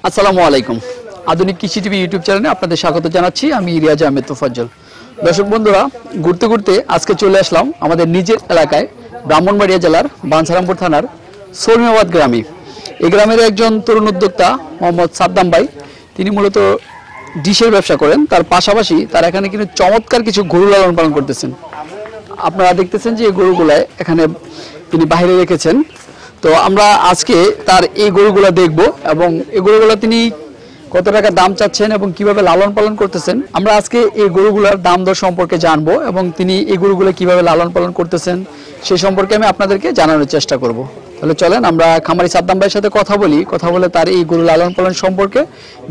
আসসালামু আলাইকুম। আধুনিক কৃষি টিভি ইউটিউব চ্যানেলে আপনাদের স্বাগত জানাচ্ছি। আমি রিয়াজ আহমেদ তোফাজ্জল। দর্শক বন্ধুরা, ঘুরতে ঘুরতে আজকে চলে আসলাম আমাদের নিজের এলাকায়, ব্রাহ্মণবাড়িয়া জেলার বাঞ্ছারামপুর থানার সলমিয়াবাদ গ্রামে। এই গ্রামের একজন তরুণ উদ্যোক্তা মোহাম্মদ সাদ্দাম ভাই, তিনি মূলত ডিশের ব্যবসা করেন। তার পাশাপাশি তার এখানে কিন্তু চমৎকার কিছু গরু লালন পালন করতেছেন। আপনারা দেখতেছেন যে এই গরুগুলাই এখানে তিনি বাইরে রেখেছেন। তো আমরা আজকে তার এই গরুগুলা দেখব এবং এই গরুগুলা তিনি কত টাকা দাম চাচ্ছেন এবং কিভাবে লালন পালন করতেছেন, আমরা আজকে এই গরুগুলার দাম দর সম্পর্কে জানবো এবং তিনি এই গরুগুলো কিভাবে লালন পালন করতেছেন সেই সম্পর্কে আমি আপনাদেরকে জানানোর চেষ্টা করব। তাহলে চলেন আমরা খামারি সাদ্দাম ভাইয়ের সাথে কথা বলে তার এই গরু লালন পালন সম্পর্কে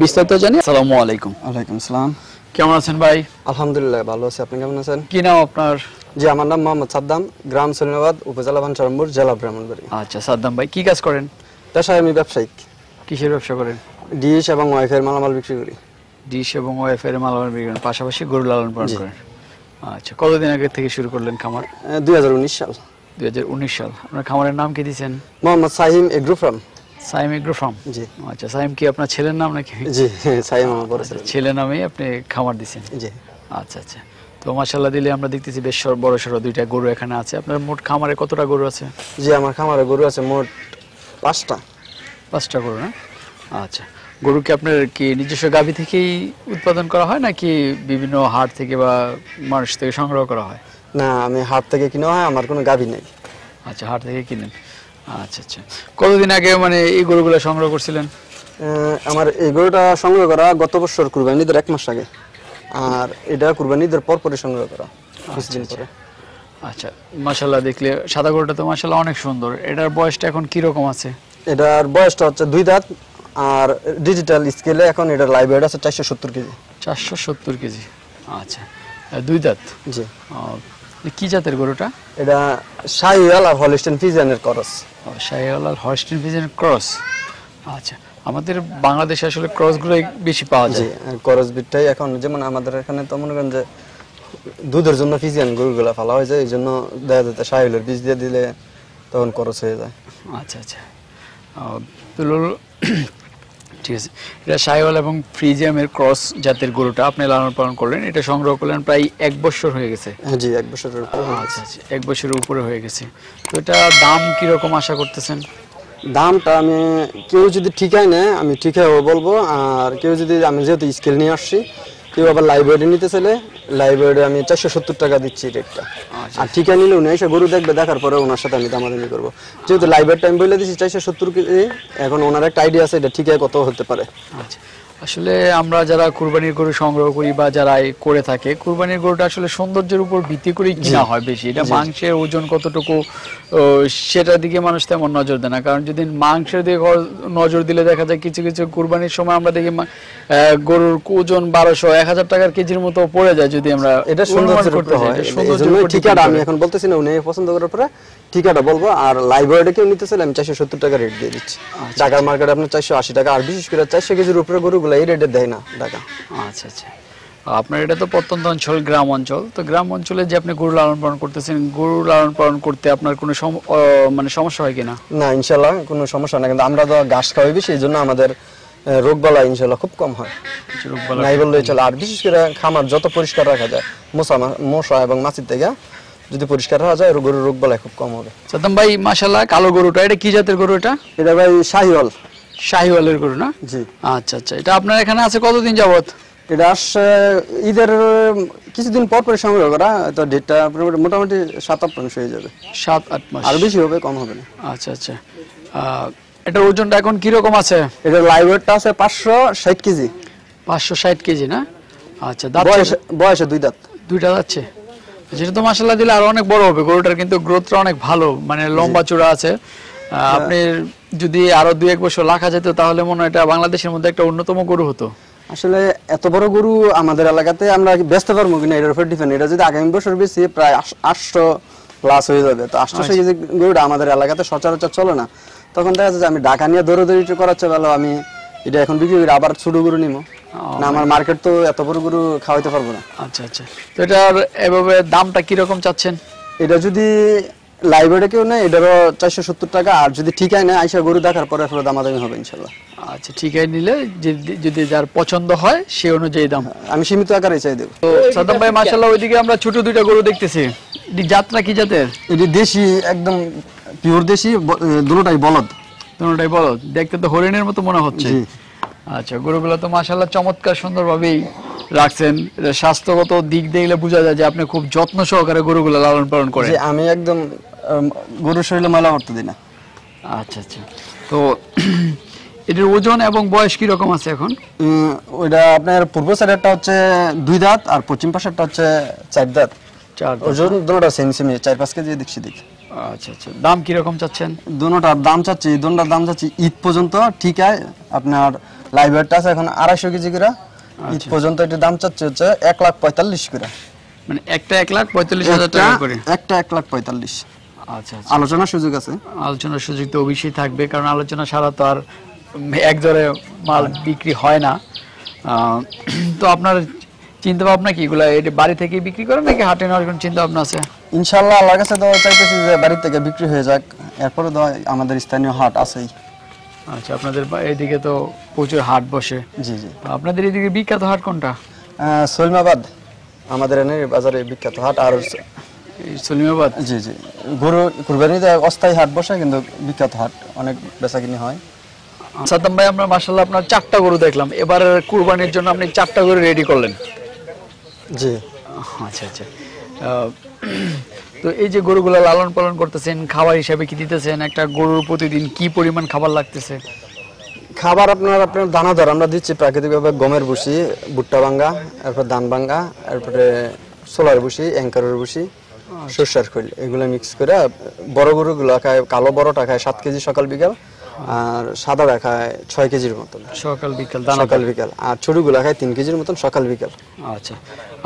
বিস্তারিত জানি। আসসালামু আলাইকুম। ওয়ালাইকুম আসসালাম। কেমন আছেন ভাই? আলহামদুলিল্লাহ ভালো আছি, আপনি কেমন আছেন? কি নাম আপনার? জি, আমার নাম মোহাম্মদ সাদ্দাম, গ্রাম সলিমাবাদ, উপজেলা বাঞ্ছারামপুর, জেলা ব্রাহ্মণবাড়িয়া। আচ্ছা সাদ্দাম ভাই, কি কাজ করেন? পেশায় আমি ব্যবসায়িক। কিসের ব্যবসা করেন? ডিশ এবং ওয়াইফাই মালামাল বিক্রি করি। ডিশ এবং ওয়াইফাই মালামাল বিক্রি করেন, পাশাপাশি গরু লালন পালন করেন। আচ্ছা, কতদিন আগে থেকে শুরু করলেন খামার? 2019 সাল। 2019 সাল। আপনার খামারের নাম কি দিয়েছেন? Mohammad Sahim agro farm. Saim agro farm. জি। আচ্ছা, সাইম কি আপনার ছেলের নাম নাকি? জি, সাহিম আমার বড় ছেলে। ছেলে নামেই আপনি খামার দিয়েছেন? জি। আচ্ছা আচ্ছা। তো মাশাআল্লাহ দিলে আমরা দেখতেছি বেশ বড় সড়ো দুইটা গরু এখানে আছে। আপনার মোট খামারে কতটা গরু আছে? জি, আমার খামারে গরু আছে মোট 5টা গরু না? আচ্ছা, গরু কি আপনার কি নিজস্ব গাভী থেকেই উৎপাদন করা হয় নাকি বিভিন্ন হাট থেকে বা মানুষ থেকে সংগ্রহ করা হয়? না, আমি হাট থেকে কিনা হয়, আমার কোনো গাভী নেই। আচ্ছা, হাট থেকে কিনেন। আচ্ছা আচ্ছা। কতদিন আগে মানে এই গরুগুলো সংগ্রহ করছিলেন? আমার এই গরুটা সংগ্রহ করা গত বছর কুরবানি ঈদের 1 মাস আগে, আর এটা কুরবানি ঈদের পরে সংগ্রহ করা কিছুদিন পরে। আচ্ছা, মাশাআল্লাহ দেখলে সাদা গরুটা তো মাশাআল্লাহ অনেক সুন্দর। এটার বয়সটা এখন কি রকম আছে? এটার বয়সটা হচ্ছে 2 দাঁত, আর ডিজিটাল স্কেলে এখন এটা লাইভ ওয়েট আছে 470 কেজি। 470 কেজি। আচ্ছা, 2 দাঁত। জি। কি জাতের গরুটা? এটা শাহিওয়াল আর হলস্টাইন ফ্রিজিয়ানের ক্রস। শাহিওয়াল আর হলস্টাইন ফ্রিজিয়ানের ক্রস। আচ্ছা, আমাদের বাংলাদেশে আসলে ক্রসগুলো বেশি পাওয়া যায়। জি, ক্রস বিটটাই এখন, যেমন আমাদের এখানে তো মনে করেন যে দুধের জন্য ফ্রিজিয়ান গরুগুলা পালা হয় যায়, এই জন্য দেখা যাচ্ছে শাহিওয়ালের বীজ দিয়ে দিলে তখন ক্রস হয়ে যায়। আচ্ছা আচ্ছা। ঠিক আছে, এটা শাহিওয়াল এবং ফ্রিজিয়ামের ক্রস জাতের গরুটা আপনি লালন পালন করলেন, এটা সংগ্রহ করলেন প্রায় 1 বছর হয়ে গেছে? জি, 1 বছরের উপরে। আচ্ছা আচ্ছা, 1 বছরের উপরে হয়ে গেছে। তো এটা দাম কিরকম আশা করতেছেন? দামটা আমি কেউ যদি ঠিকাই নেয় আমি ঠিকাও বলবো, আর কেউ যদি, আমি যেহেতু স্কেল নিয়ে আসছি, কেউ আবার লাইভ ওয়েটে নিতে চাইলে লাইভ ওয়েটে আমি 470 টাকা দিচ্ছি রেটটা। আর ঠিকা নিলে উনি এসে গরু দেখবে, দেখার পরে ওনার সাথে আমি দামাদামি করবো। যেহেতু লাইভ ওয়েটটা আমি বলে দিচ্ছি 470 কেজি, এখন ওনার একটা আইডিয়া আছে এটা ঠিকায় কত হতে পারে। আচ্ছা, আসলে আমরা যারা কুরবানির গরু সংগ্রহ করি বা যারা করে থাকে, কুরবানির গরুটা আসলে সৌন্দর্যের উপর ভিত্তি করেই কিনা হয় বেশি। এটা মাংসের ওজন কতটুকু সেটার দিকে মানুষ তেমন নজর দেয় না, কারণ যদি মাংসের দিকে নজর দিলে দেখা যায় কিছু কিছু কুরবানির সময় আমরা দেখি গরুর ওজন 1200-1000 টাকার কেজির মতো পড়ে যায়। যদি আমরা এটা সৌন্দর্যের করতে হয়, এইজন্য ঠিকাটা আমি এখন বলতেছি না, উনি পছন্দ করার পরে ঠিকাটা বলবো। আর লাইভ ওয়েটে কেউ নিতে চাইলে আমি 470 টাকা রেট দিয়ে দিচ্ছি। ঢাকার মার্কেটে আপনার 480 টাকা, আর বিশেষ করে 400 কেজির উপরে গরুগুলো এই রেটে দেয় না ঢাকা। আচ্ছা আচ্ছা। আপনার এটা তো প্রত্যন্ত অঞ্চল, গ্রাম অঞ্চল, তো গ্রাম অঞ্চলে যে আপনি গরু লালন পালন করতেছেন, গরু লালন পালন করতে আপনার কোনো মানে সমস্যা হয় কিনা? না, ইনশাল্লাহ কোনো সমস্যা না, কিন্তু আমরা তো ঘাস খাওয়াই বেশি, এই জন্য আমাদের রোগবালা ইনশাল্লাহ খুব কম হয়, নাই বললেই চলে। আর বিশেষ করে খামার যত পরিষ্কার রাখা যায়, মশা এবং মাছির থেকে যদি পরিষ্কার রাখা যায়, গরুর রোগবালা খুব কম হবে। সাদ্দাম ভাই, মাশাআল্লাহ কালো গরুটা এটা কি জাতের গরু? এটা ভাই শাহিওয়াল। শাহিওয়ালের গরু না? জি। আচ্ছা আচ্ছা, এটা আপনার এখানে আছে কতদিন যাবত? এটা আসছে ঈদের কিছুদিন পর সংগ্রহ করা, তো ডেটটা মোটামুটি 7-8 মাস হয়ে যাবে। 7-8 মাস? আর বেশি হবে, কম হবে না। আচ্ছা আচ্ছা। এটার ওজনটা এখন কি রকম আছে? এটা লাইভ ওয়েটটা আছে 560 কেজি। 560 কেজি না? আচ্ছা, বয়সে 2 দাঁত। 2টা যাচ্ছে, যেটা তো মাশাআল্লাহ দিলে আরো অনেক বড় হবে। গরুটার কিন্তু গ্রোথটা অনেক ভালো, মানে লম্বা চূড়া আছে। আপনি যদি আরো 2-1 বছর রাখা যেত তাহলে মনে হয় এটা বাংলাদেশের মধ্যে একটা অন্যতম গরু হতো। আসলে এত বড় গরু আমাদের এলাকাতে আমরা বেচতে পারবো কিনা এটার উপর ডিপেন্ড। এটা যদি আগামী বছর বেশি প্রায় 800 প্লাস হয়ে যাবে। তো 800 কেজি গরুটা আমাদের এলাকাতে সচরাচর চলে না। তখন দেখা যাচ্ছে আমি ঢাকা নিয়ে দৌড়াদৌড়ি করাচ্ছে ভালো, আমি এটা এখন বিক্রি করে আবার ছোট গরু নিবো না, আমার মার্কেট তো এত বড় গরু খাওয়াইতে পারবো না। আচ্ছা আচ্ছা। তো এটার এভাবে দামটা কি রকম চাচ্ছেন? এটা যদি লাইব্রেরি কেউ নেই, এটারও 470 টাকা। আর যদি ঠিকায় নেয় আইসা গরু দেখার পরে আসলে দামাদামি হবে ইনশাল্লাহ। আচ্ছা, ঠিক আছে, নিলে যদি যার পছন্দ হয় সে অনুযায়ী দাম। আমি সীমিত আকারে চাই দেবো। তো সাদ্দাম ভাই মাশাআল্লাহ, ওইদিকে আমরা ছোট দুইটা গরু দেখতেছি, জাতটা কি জাতের? এটি দেশি, একদম পিওর দেশি, দুটোটাই বলদ। দুটোটাই বলদ, দেখতে তো হরিণের মতো মনে হচ্ছে। জি। আচ্ছা, গরুগুলো তো মাশাআল্লাহ চমৎকার সুন্দরভাবেই রাখছেন। এটা স্বাস্থ্যগত দিক দেখলে বোঝা যায় যে আপনি খুব যত্ন সহকারে গরুগুলো লালন পালন করেন। যে আমি একদম গরুর শরীরে ময়লা করতে দিই না। আচ্ছা আচ্ছা, তো এটার ওজন এবং বয়স কি রকম আছে এখন? ওইটা আপনার পূর্ব সাইডেরটা হচ্ছে 2 দাঁত আর পশ্চিম পাশেরটা হচ্ছে 4 দাঁত। 4 দাঁত। ওজন দুটোটা সেম সেমই, 4-5 কেজি দেখছি দেখি। আচ্ছা আচ্ছা, দাম কি রকম চাচ্ছেন? দুটোটার দাম চাচ্ছি, দুটোটার দাম চাচ্ছি ঈদ পর্যন্ত ঠিকায় আপনার লাইব্রেরিটা আছে এখন 250 কেজি করে। ঈদ পর্যন্ত এটার দাম চাচ্ছি হচ্ছে 1,45,000 করে। মানে একটা 1,45,000 টাকা করে? একটা 1,45,000। আচ্ছা আচ্ছা, আলোচনার সুযোগ আছে। আলোচনার সুযোগ তো অবশ্যই থাকবে, কারণ আলোচনা ছাড়া তো আর একজোড়ে মাল বিক্রি হয় না। তো আপনার চিন্তা ভাবনা কি, এগুলা এটা বাড়ি থেকে বিক্রি করেন নাকি হাটে নেওয়ার কোনো চিন্তা ভাবনা আছে? ইনশাআল্লাহ আল্লাহর কাছে দোয়া চাইতেছি যে বাড়ি থেকে বিক্রি হয়ে যাক, এরপরে দোয়া আমাদের স্থানীয় হাট আছেই। আচ্ছা, আপনাদের এদিকে তো প্রচুর হাট বসে। জি জি। আপনাদের এদিকে বিখ্যাত হাট কোনটা? সলিমাবাদ আমাদের এনে বাজারে বিখ্যাত হাট। আর সলিমাবাদ? জি জি, গরু কুরবানিতে অস্থায়ী হাট বসে, কিন্তু বিখ্যাত হাট, অনেক বেচাকিনি হয়। সাদ্দাম ভাই, আমরা মাশাআল্লাহ আপনার 4টা গরু দেখলাম, এবার কুরবানির জন্য আপনি 4টা গরু রেডি করলেন? জি। আচ্ছা আচ্ছা, তো এই যে গরুগুলো লালন পালন করতেছেন, খাবার হিসাবে কি দিতেছেন? একটা গরুর প্রতিদিন কি পরিমাণ খাবার লাগতেছে? খাবার আপনার দানাদার আমরা দিচ্ছি প্রাকৃতিকভাবে গমের ভুসি, ভুট্টা ভাঙ্গা, তারপর ধান ভাঙ্গা, তারপরে সোলার ভুসি, অ্যাঙ্কারের ভুসি, সর্ষের খৈল, এগুলো মিক্স করে। বড় গরুগুলো খায়, কালো বড়টা খায় 7 কেজি সকাল বিকাল, আর সাদাটা খায় 6 কেজির মতন সকাল বিকাল? সকাল বিকাল। আর ছোটগুলো খায় 3 কেজির মতন সকাল বিকাল। আচ্ছা,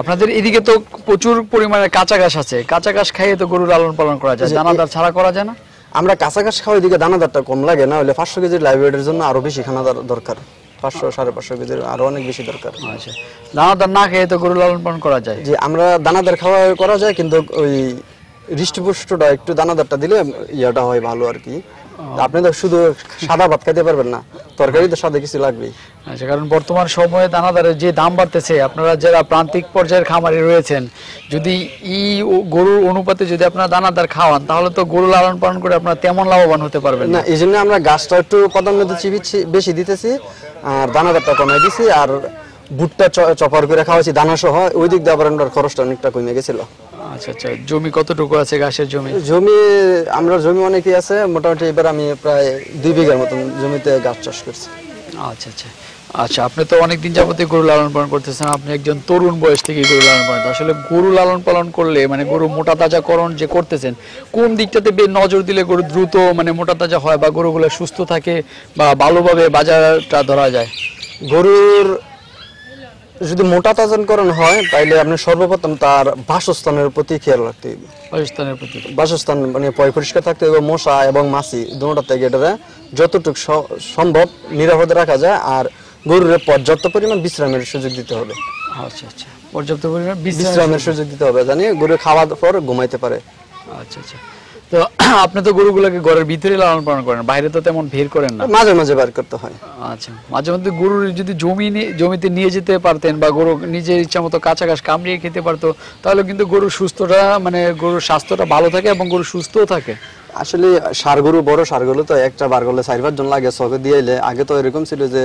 আপনাদের এদিকে তো প্রচুর পরিমাণে কাঁচা ঘাস আছে, কাঁচা ঘাস খাইয়ে তো গরু লালন পালন করা যায়, দানাদার ছাড়া করা যায় না? আমরা কাঁচা ঘাস খাওয়াই, দিকে দানাদারটা কম লাগে, না হলে 500 কেজির লাইব্রেরির জন্য আরো বেশি খানা দরকার, 500-550 কেজির আরো অনেক বেশি দরকার। আচ্ছা, দানাদার না খেয়ে তো গরু লালন পালন করা যায়? যে আমরা দানাদার খাওয়া করা যায়, কিন্তু ওই হৃষ্টপুষ্টটা একটু দানাদারটা দিলে ইয়াটা হয় ভালো আর কি। আপনি তো শুধু সাদা ভাত খাইতে পারবেন না, তরকারি তো সাদা কিছু লাগবেই। আচ্ছা, কারণ বর্তমান সময়ে দানাদারের যে দাম বাড়তেছে, আপনারা যারা প্রান্তিক পর্যায়ের খামারে রয়েছেন, যদি গরুর অনুপাতে যদি আপনারা দানাদার খাওয়ান, তাহলে তো গরু লালন পালন করে আপনারা তেমন লাভবান হতে পারবেন না। এই জন্য আমরা গাছটা একটু প্রাধান্য দিচ্ছি, বেশি দিতেছি, আর দানাদারটা কমাই দিছি, আর ভুট্টা চপার করে খাওয়াচ্ছি দানা সহ। ওই দিক দিয়ে আবার আমার খরচটা অনেকটা কমে গেছিল। আচ্ছা আচ্ছা, জমি কতটুকু আছে ঘাসের জমি? আমরা জমি অনেকই আছে, মোটামুটি এবার আমি প্রায় 2 বিঘার মতন জমিতে গাছ চাষ করছি। আচ্ছা আচ্ছা আচ্ছা, আপনি তো অনেকদিন যাবতীয় গরু লালন পালন করতেছেন, আপনি একজন তরুণ বয়স থেকে গরু লালন পালন, আসলে গরু লালন পালন করলে মানে গরু মোটা তাজাকরণ যে করতেছেন, কোন দিকটাতে নজর দিলে গরু দ্রুত মানে মোটা তাজা হয় বা গরুগুলো সুস্থ থাকে বা ভালোভাবে বাজারটা ধরা যায়? গরুর যদি মোটা তাজাকরণ হয়, তাইলে আপনি সর্বপ্রথম তার বাসস্থানের প্রতি খেয়াল রাখতে হবে। বাসস্থানের প্রতি? বাসস্থান মানে পরিষ্কার থাকতে হবে, মশা এবং মাছি দুটোটা থেকে এটা যতটুকু সম্ভব নিরাপদে রাখা যায়। আর গরুর পর্যাপ্ত পরিমাণ বিশ্রামের সুযোগ দিতে হবে। আচ্ছা আচ্ছা, পর্যাপ্ত পরিমাণ বিশ্রামের সুযোগ দিতে হবে, জানি গরু খাওয়ার পর ঘুমাইতে পারে। আচ্ছা আচ্ছা, তো আপনি তো গরুগুলোকে ঘরের ভিতরে লালন পালন করেন, বাইরে তো তেমন ভিড় করেন না? মাঝে মাঝে বার করতে হয়। আচ্ছা, মাঝে মধ্যে গরুর যদি জমিতে নিয়ে যেতে পারতেন বা গরু নিজের ইচ্ছা মতো কাঁচা ঘাস কামড়িয়ে খেতে পারতো, তাহলে কিন্তু গরুর সুস্থটা মানে গরুর স্বাস্থ্যটা ভালো থাকে এবং গরু সুস্থও থাকে। আসলে ষাঁড় গরু, বড় ষাঁড় গরু তো একটা বার করলে 4-5 জন লাগে চকে দিয়ে এলে। আগে তো এরকম ছিল যে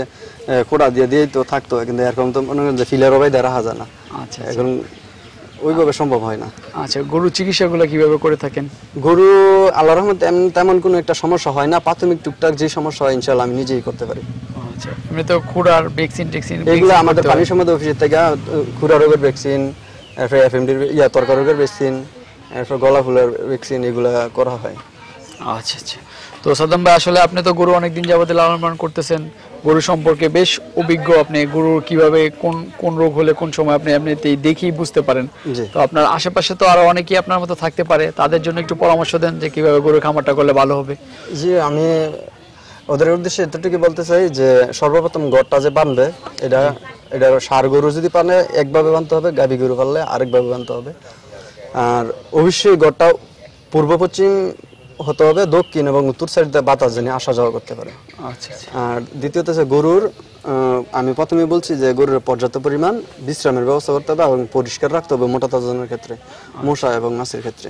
খোড়া দিয়েই তো থাকতো, কিন্তু এরকম তো মনে করেন যে ফিলের অবাই দেখা রাখা যায় না। আচ্ছা, এখন ওইভাবে সম্ভব হয় না। আচ্ছা, গরুর চিকিৎসাগুলো কিভাবে করে থাকেন? গরু আল্লাহর রহমতে তেমন কোনো একটা সমস্যা হয় না, প্রাথমিক টুকটাক যে সমস্যা হয় ইনশাআল্লাহ আমি নিজেই করতে পারি। আচ্ছা, এমনি তো খুরার ভ্যাকসিন এগুলো আমাদের পানি সম্বন্ধে অফিসের থেকে খুরা রোগের ভ্যাকসিন, এরপরে এফএমডির তরকা রোগের ভ্যাকসিন, এরপর গলা ফুলের ভ্যাকসিন, এগুলো করা হয়। আচ্ছা আচ্ছা, তো সাদ্দাম ভাই, আসলে আপনি তো গরু অনেকদিন যাবত লালন পালন করতেছেন, গরু সম্পর্কে বেশ অভিজ্ঞ আপনি। গরুর কিভাবে কোন রোগ হলে কোন সময় আপনি এমনিতেই দেখেই বুঝতে পারেন। তো আপনার আশেপাশে তো আরো অনেকেই আপনার মতো থাকতে পারে, তাদের জন্য একটু পরামর্শ দেন যে কিভাবে গরুর খামারটা করলে ভালো হবে। জি, আমি ওদের উদ্দেশ্যে এতটুকু বলতে চাই যে সর্বপ্রথম গড়টা যে বাঁধবে, এটা ষাঁড় গরু যদি পালে একভাবে বাঁধতে হবে, গাভী গরু পাললে আরেকভাবে বাঁধতে হবে। আর অবশ্যই গড়টা পূর্ব পশ্চিম হতে হবে, দক্ষিণ এবং উত্তর সাইড দিয়ে বাতাস যেন আসা যাওয়া করতে পারে। আচ্ছা আচ্ছা। আর দ্বিতীয়ত হচ্ছে গরুর আমি প্রথমে বলছি যে গরুর পর্যাপ্ত পরিমাণ বিশ্রামের ব্যবস্থা করতে হবে এবং পরিষ্কার রাখতে হবে মোটা তাজার ক্ষেত্রে, মশা এবং মাছের ক্ষেত্রে।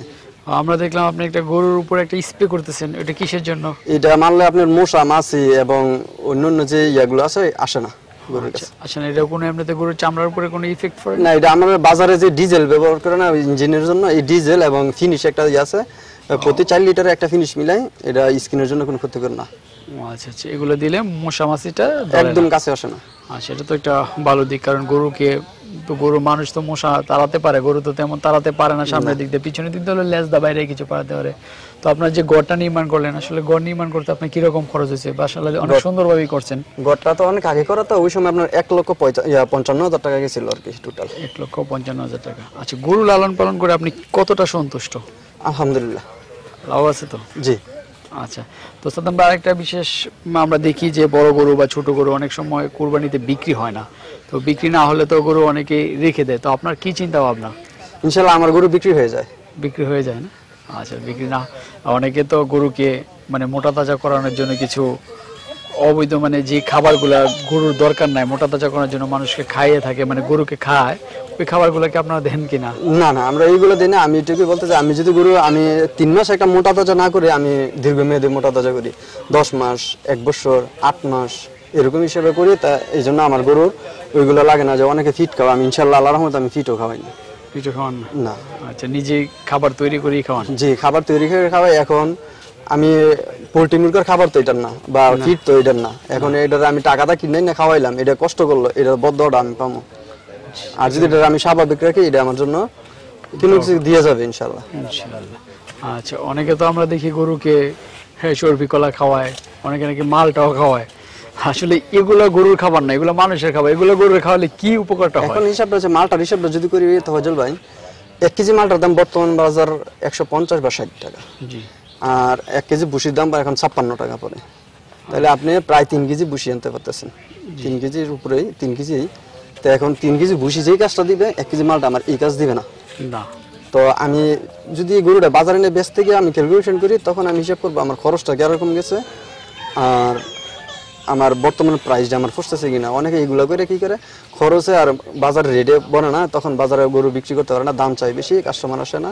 আমরা দেখলাম আপনি একটা গরুর উপর একটা স্প্রে করতেছেন, এটা কিসের জন্য? এটা মারলে আপনার মশা মাছি এবং অন্যান্য যে ইয়াগুলো আছে আসে না গরুর কাছে। আচ্ছা, এটা কোনো এমনিতে গরুর চামড়ার উপরে কোনো ইফেক্ট পড়ে না, এটা আমাদের বাজারে যে ডিজেল ব্যবহার করে না ইঞ্জিনের জন্য, এই ডিজেল এবং ফিনিশ একটা ইয়ে আছে, প্রতি 4 লিটারে একটা ফিনিশ মিলাই, এটা স্কিনের জন্য কোনো ক্ষতিকর না। আচ্ছা আচ্ছা, এগুলো দিলে মশা মাছিটা একদম কাছে আসে না। আচ্ছা, এটা তো একটা ভালো দিক, কারণ গরুকে তো গরু মানুষ তো মশা তাড়াতে পারে, গরু তো তেমন তাড়াতে পারে না সামনের দিক দিয়ে, পিছনের দিক দিয়ে হলে লেজ দা বাইরে কিছু পারাতে পারে। তো আপনার যে গড়টা নির্মাণ করলেন, আসলে গড় নির্মাণ করতে আপনার কিরকম খরচ হয়েছে? বা আসলে অনেক সুন্দরভাবেই করছেন। গড়টা তো অনেক আগে করা, তো ওই সময় আপনার 1,55,000 টাকা গেছিল আর কি টোটাল। 1,55,000 টাকা। আচ্ছা, গরু লালন পালন করে আপনি কতটা সন্তুষ্ট? আলহামদুলিল্লাহ, লাভ আছে তো? জি। আচ্ছা, তো সাদ্দাম ভাই, আরেকটা বিশেষ আমরা দেখি যে বড় গরু বা ছোট গরু অনেক সময় কুরবানিতে বিক্রি হয় না, তো বিক্রি না হলে তো গরু অনেকেই রেখে দেয়, তো আপনার কি চিন্তা ভাবনা? ইনশাল্লাহ আমার গরু বিক্রি হয়ে যায়। বিক্রি হয়ে যায় না? আচ্ছা, বিক্রি না, অনেকে তো গরুকে মানে মোটা তাজা করানোর জন্য কিছু অবৈধ মানে যে খাবারগুলা গরুর দরকার নাই মোটা তাজা করার জন্য মানুষকে খাইয়ে থাকে, মানে গরুকে খায়, ওই খাবারগুলোকে আপনারা দেন কিনা? না না, আমরা এইগুলো দিই না। আমি এটুকুই বলতে চাই, আমি যদি গরু আমি 3 মাস একটা মোটা তাজা না করে, আমি দীর্ঘমেয়াদী মোটা তাজা করি 10 মাস, 1 বছর, 8 মাস এরকম হিসেবে করি, তা এই জন্য আমার গরুর ওইগুলো লাগে না। যে অনেকে ফিট খাওয়া, আমি ইনশাল্লাহ আল্লাহর রহমতে আমি ফিটও খাওয়াই না। কিছু খাওয়ান না? আচ্ছা, নিজে খাবার তৈরি করেই খাওয়ান? জি, খাবার তৈরি করে খাওয়াই। এখন আমি পোল্ট্রি মুরগির খাবার তো এটার না, বা ফিট তো এটার না। এখন এটার আমি টাকাটা কিনে না খাওয়াইলাম, এটা কষ্ট করলো, এটার বদলাটা আমি পাবো। আর যদি এটা আমি স্বাভাবিক রাখি, এটা আমার জন্য কোনো কিছু দিয়ে যাবে ইনশাল্লাহ। ইনশাআল্লাহ। আচ্ছা, অনেকে তো আমরা দেখি গরুকে চর্বি কলা খাওয়ায়, অনেকে নাকি মালটাও খাওয়ায়, আসলে এগুলো গরুর খাবার না, এগুলো মানুষের খাবার, এগুলো গরুর খাওয়ালে কি উপকারটা হয়? এখন হিসাবটা হচ্ছে মালটার হিসাবটা যদি করি তো ফজল ভাই, 1 কেজি মালটার দাম বর্তমান বাজার 150 বা 60 টাকা। জি। আর 1 কেজি ভুসির দাম এখন 56 টাকা পড়ে। তাহলে আপনি প্রায় 3 কেজি ভুসি আনতে পারতেছেন, 3 কেজির উপরেই, 3 কেজি। তো এখন 3 কেজি ভুসি যেই কাজটা দিবে, 1 কেজি মালটা আমার এই কাজ দিবে না। না। তো আমি যদি গরুটা বাজারে নিয়ে বেচতে গিয়ে আমি ক্যালকুলেশন করি, তখন আমি হিসাব করবো আমার খরচটা কিরকম গেছে আর আমার বর্তমান প্রাইসটা আমার ফুসতেছে কিনা। অনেকে এইগুলো করে কি করে, খরচে আর বাজারে রেটে বনে না, তখন বাজারে গরু বিক্রি করতে পারে না, দাম চাই বেশি, কাস্টমার আসে না,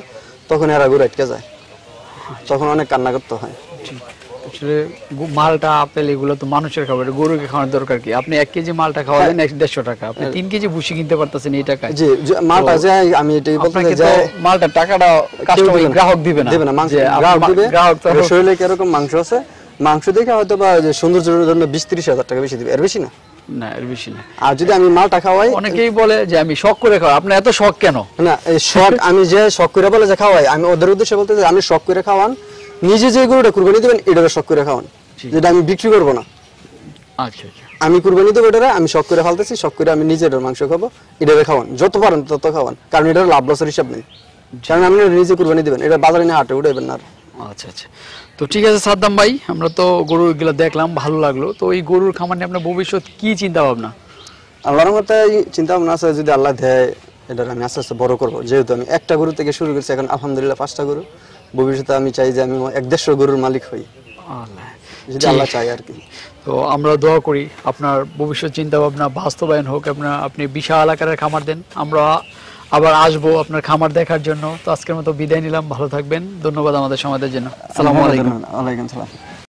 তখন এরা গরু আটকে যায়, তখন অনেক কান্না করতে হয়। আসলে মালটা আপেল এগুলো তো মানুষের খাবার, গরুকে খাওয়ানোর দরকার কি? আপনি 1 কেজি মালটা খাওয়ালেন 150 টাকা, আপনি 3 কেজি ভুসি কিনতে পারতেছেন এই টাকায়। জি, মালটা যে আমি এটাই বলতে চাই যে মালটা টাকাটা কাস্টমার গ্রাহক দিবে না, দিবে না, গ্রাহক দিবে। শরীরে কিরকম মাংস আছে, মাংস দেখে হয়তো বা যে সৌন্দর্যের জন্য 20-30 হাজার টাকা বেশি দিবে, এর বেশি না। না, এর বেশি না। আর যদি আমি মালটা খাওয়াই, অনেকেই বলে যে আমি শখ করে খাওয়াই, আপনি এত শখ কেন? না, এই শখ আমি যে শখ করে বলে যে খাওয়াই, আমি ওদের উদ্দেশ্যে বলতে চাই আমি শখ করে খাওয়ান, নিজে যে গরুটা কুরবানি দিবেন এটারে শখ করে খাওয়ান, যেটা আমি বিক্রি করবো না। আচ্ছা আচ্ছা, আমি কুরবানি দেবো এটারে, আমি শখ করে ফালতেছি, শখ করে আমি নিজে এটার মাংস খাবো, এটারে খাওয়ান, যত পারেন তত খাওয়ান, কারণ এটার লাভ লসের হিসাব নেই, কারণ আপনি নিজে কুরবানি দিবেন, এটা বাজারে নিয়ে হাটে উঠাইবেন না। আচ্ছা আচ্ছা, তো ঠিক আছে সাদ্দাম ভাই, আমরা তো গরুগুলো দেখলাম, ভালো লাগলো। তো এই গরুর খামার নিয়ে আপনার ভবিষ্যৎ কি চিন্তা ভাবনা? আল্লাহর মতে চিন্তা ভাবনা আছে, যদি আল্লাহ দেয় এটার আমি আস্তে আস্তে বড় করবো। যেহেতু আমি একটা গরু থেকে শুরু করছি, এখন আলহামদুলিল্লাহ 5টা গরু, ভবিষ্যতে আমি চাই যে আমি 150 গরুর মালিক হই, যদি আল্লাহ চাই আর কি। তো আমরা দোয়া করি আপনার ভবিষ্যৎ চিন্তা ভাবনা বাস্তবায়ন হোক, আপনি বিশাল আকারের খামার দেন, আমরা আবার আসবো আপনার খামার দেখার জন্য। তো আজকের মতো বিদায় নিলাম, ভালো থাকবেন, ধন্যবাদ আমাদের সমাজের জন্য। আসসালামু আলাইকুম। ওয়ালাইকুম সালাম।